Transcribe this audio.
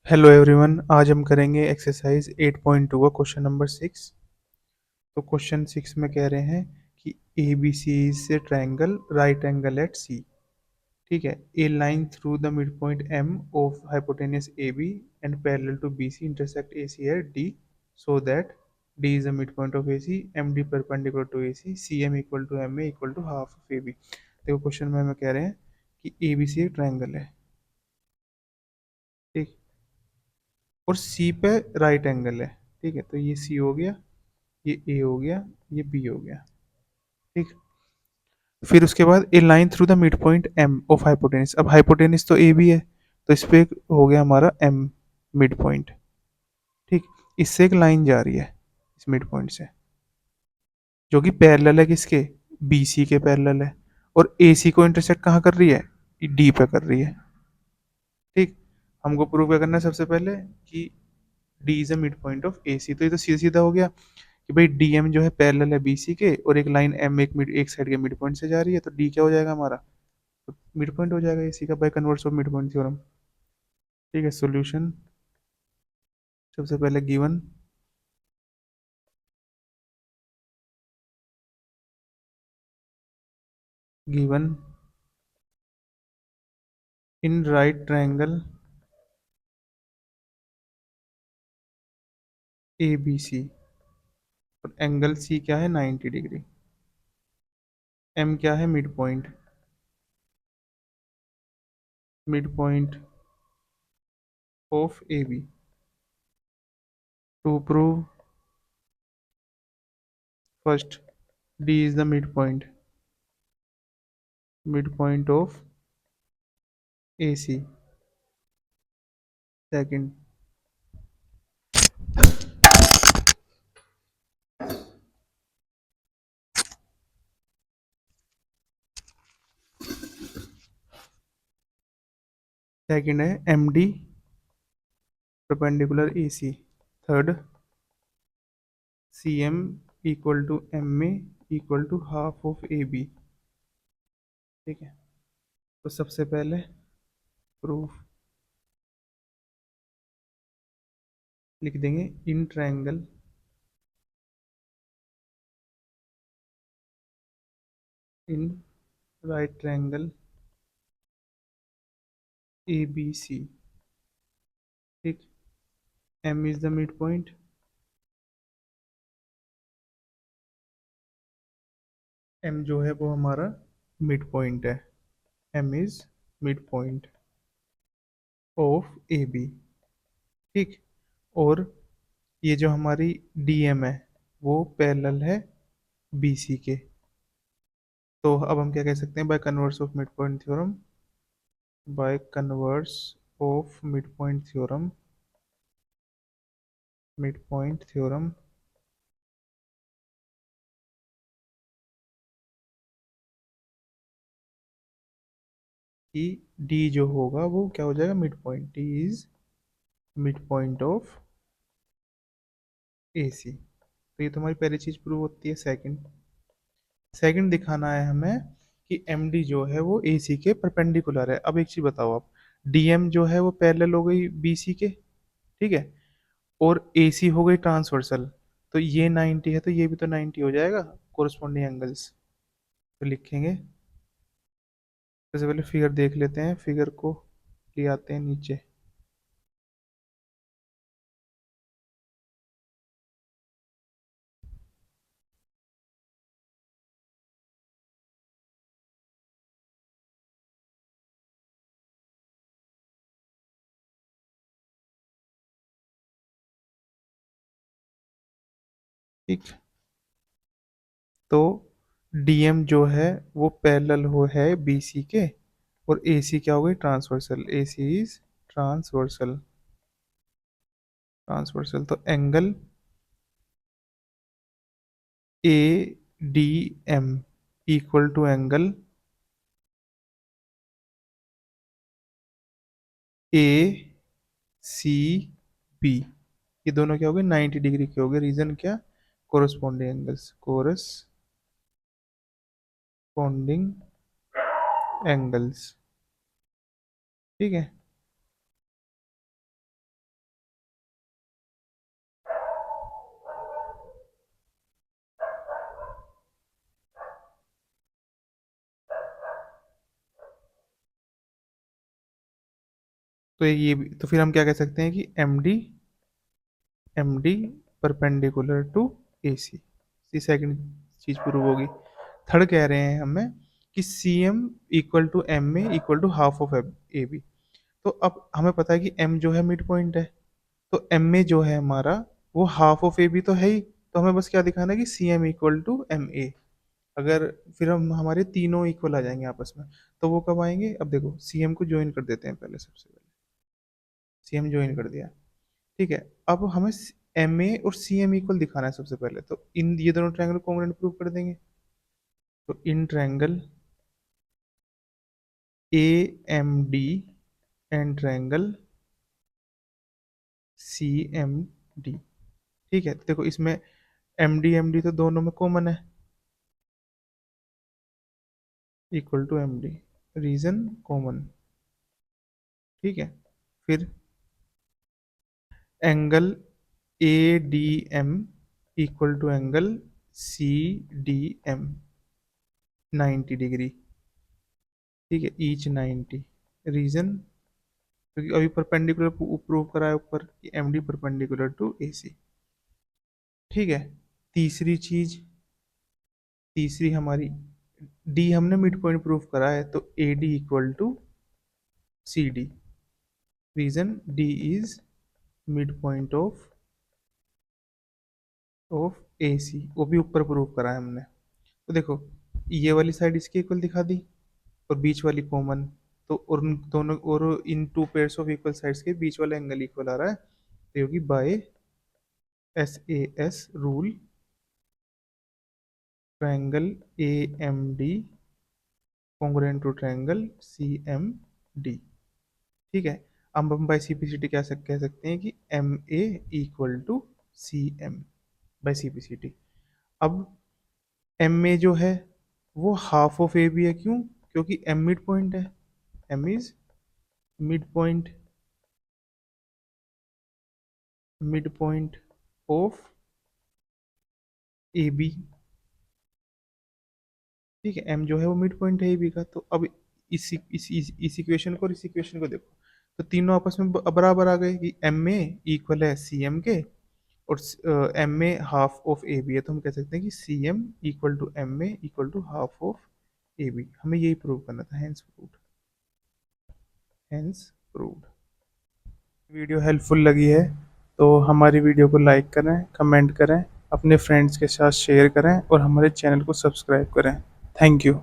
Hello everyone. आज हम करेंगे एक्सरसाइज 8.2 का क्वेश्चन नंबर 6। तो क्वेश्चन 6 में कह रहे हैं कि ए बी सी से triangle right angle at C. ठीक है। A line through the mid point M of hypotenuse A B and parallel to B C intersect A C at D so that D is the mid point of A C M D perpendicular to A C M equal to M A equal to half of A B. देखो question में हमें कह रहे हैं कि ए B सी एक triangle है। ठीक। और सी पे राइट एंगल है। ठीक है, तो ये सी हो गया, ये ए हो गया, ये बी हो गया। ठीक। फिर उसके बाद a line through the mid point M of hypotenuse. अब हाइपोटेनिस तो ए बी है, तो इस पे एक हो गया हमारा एम मिड पॉइंट। ठीक। इससे एक लाइन जा रही है इस मिड पॉइंट से, जो कि पैरेलल है किसके, बी सी के पैरेलल है। और ए सी को इंटरसेक्ट कहाँ कर रही है, डी पे कर रही है। ठीक। हमको प्रूव क्या करना है सबसे पहले कि D is a mid point of A C. तो ये तो सीधा सीधा हो गया कि भाई डी एम जो है पैरेलल है बीसी के, और एक लाइन एम एक साइड के मिड पॉइंट से जा रही है, तो डी क्या हो जाएगा हमारा, तो मिड पॉइंट हो जाएगा इसी का by converse of mid point theorem. ठीक है। सॉल्यूशन सबसे पहले given given in right triangle A B C, और एंगल सी क्या है 90 डिग्री, एम क्या है mid point of A B. To prove first D is the mid point of A C. Second second है M D perpendicular A C. Third C M equal to M A equal to half of A B. ठीक है। तो सबसे पहले proof लिख देंगे in triangle in right triangle A B C. ठीक। M is the mid point, M जो है वो हमारा मिड पॉइंट है, M is mid point of A B. ठीक। और ये जो हमारी डी एम है वो पैरेलल है बी सी के। तो अब हम क्या कह सकते हैं, by converse of mid point theorem, by converse of mid point theorem कि डी जो होगा वो क्या हो जाएगा, mid point, D is mid point of A C. तो ये तो हमारी पहली चीज प्रूव होती है। सेकंड दिखाना है हमें कि एम डी जो है वो ए सी के परपेंडिकुलर है। अब एक चीज बताओ आप, डी एम जो है वो पैरेलल हो गई बी सी के। ठीक है। और ए सी हो गई ट्रांसवर्सल। तो ये 90 है तो ये भी तो 90 हो जाएगा, कोरस्पॉन्डिंग एंगल्स। तो लिखेंगे, सबसे पहले फिगर देख लेते हैं, फिगर को ले आते हैं नीचे। ठीक। तो डीएम जो है वो पैरेलल हो है बीसी के, और एसी क्या हो गई, transversal, AC is transversal. Transversal तो angle A D M equal to angle A C B. ये दोनों क्या हो गए, 90 डिग्री के हो गए। रीजन क्या, कोरस्पॉन्डिंग एंगल्स, कोरस्पॉन्डिंग एंगल्स। ठीक है। तो ये भी, तो फिर हम क्या कह सकते हैं कि M D perpendicular to A सी। ये सेकंड चीज प्रूव होगी। थर्ड कह रहे हैं हमें कि C M equal to M A equal to half of A B. तो अब हमें पता है कि एम जो है मिड पॉइंट है, तो एम ए जो है हमारा वो हाफ ऑफ ए बी तो है ही, तो हमें बस क्या दिखाना है कि C M equal to M A. अगर फिर हम हमारे तीनों इक्वल आ जाएंगे आपस में, तो वो कब आएंगे? अब देखो सी एम को ज्वाइन कर देते हैं पहले, सबसे पहले सी एम ज्वाइन कर दिया, ठीक है। अब हमें एम ए और सी एम इक्वल दिखाना है सबसे पहले, तो इन ये दोनों ट्रायंगल कॉन्ग्रुएंट प्रूव कर देंगे। तो in triangle A M D and triangle C M D, ठीक है। देखो इसमें एम डी तो दोनों में कॉमन है, equal to M D, reason common, ठीक है। फिर angle A D M equal to angle C D M, 90 degree, ठीक है, ईच 90। रीजन, क्योंकि अभी परपेंडिकुलर प्रूव करा है ऊपर कि M D perpendicular to A सी, ठीक है। तीसरी चीज, तीसरी हमारी डी हमने मिड पॉइंट प्रूव करा है, तो A D equal to C D. Reason D is mid point of A C, वो भी ऊपर प्रूव करा है हमने। तो देखो ये वाली साइड इसकी इक्वल दिखा दी और बीच वाली कॉमन, तो और उन दोनों और इन two pairs of equal sides के बीच वाला एंगल इक्वल आ रहा है, तो होगी by S A S rule triangle A M D congruent to triangle C M D, ठीक है। अब हम बाय सीपीसीटी क्या कह सकते हैं कि M A equal to C M by CPCT. अब एम ए जो है वो हाफ ऑफ ए बी है, क्यों? क्योंकि एम मिड पॉइंट है, M is mid point of A B, ठीक है। एम जो है वो मिड पॉइंट है ए बी का। तो अब इस इक्वेशन को और इस इक्वेशन को देखो, तो तीनों आपस में बराबर आ गए कि एम ए इक्वल है सी एम के, और M A half of A B है, तो हम कह सकते हैं कि C M equal to M A equal to half of A B. हमें यही प्रूव करना था, hence proved, hence proved. Video helpful लगी है तो हमारी वीडियो को लाइक करें, कमेंट करें, अपने फ्रेंड्स के साथ शेयर करें और हमारे चैनल को सब्सक्राइब करें। Thank you.